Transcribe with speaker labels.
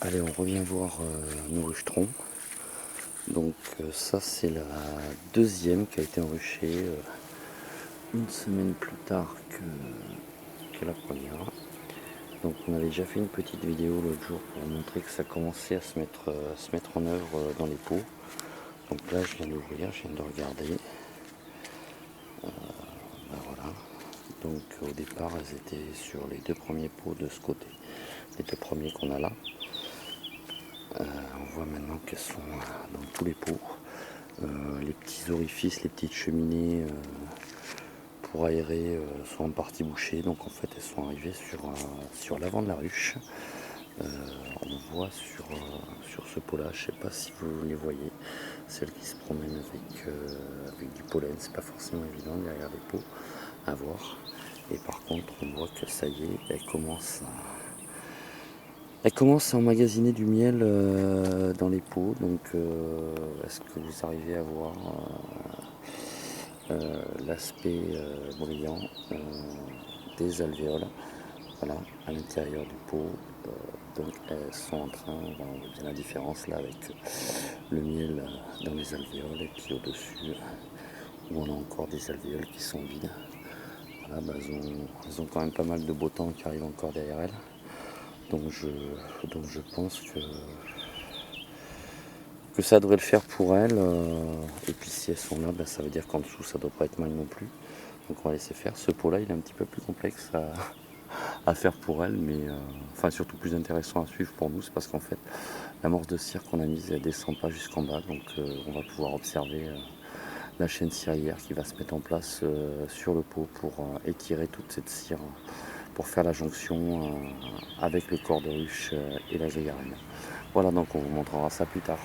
Speaker 1: Allez, on revient voir nos rucherons. Donc ça c'est la deuxième qui a été enruchée une semaine plus tard que la première. Donc on avait déjà fait une petite vidéo l'autre jour pour montrer que ça commençait à se mettre en œuvre dans les pots. Donc là je viens d'ouvrir, je viens de regarder. Ben voilà. Donc au départ elles étaient sur les deux premiers pots de ce côté, les deux premiers qu'on a là. On voit maintenant qu'elles sont dans tous les pots. Les petits orifices, les petites cheminées pour aérer sont en partie bouchées. Donc en fait elles sont arrivées sur l'avant de la ruche. On voit sur ce pot là, je ne sais pas si vous les voyez, celles qui se promènent avec du pollen, c'est pas forcément évident derrière les pots à voir. Et par contre on voit que ça y est, elle commence à emmagasiner du miel dans les pots. Donc est-ce que vous arrivez à voir l'aspect brillant des alvéoles, voilà, à l'intérieur du pot. Donc elles sont en train, on voit bien la différence là avec le miel dans les alvéoles, et puis au-dessus où on a encore des alvéoles qui sont vides. Voilà, elles ont quand même pas mal de beau temps qui arrive encore derrière elles. Donc je pense que ça devrait le faire pour elles. Et puis si elles sont là, ça veut dire qu'en dessous ça doit pas être mal non plus. Donc on va laisser faire. Ce pot là il est un petit peu plus complexe à faire pour elles, mais enfin surtout plus intéressant à suivre pour nous, c'est parce qu'en fait l'amorce de cire qu'on a mise elle descend pas jusqu'en bas, donc on va pouvoir observer la chaîne cirière qui va se mettre en place sur le pot pour étirer toute cette cire pour faire la jonction avec le corps de ruche et la gégarine. Voilà, donc on vous montrera ça plus tard.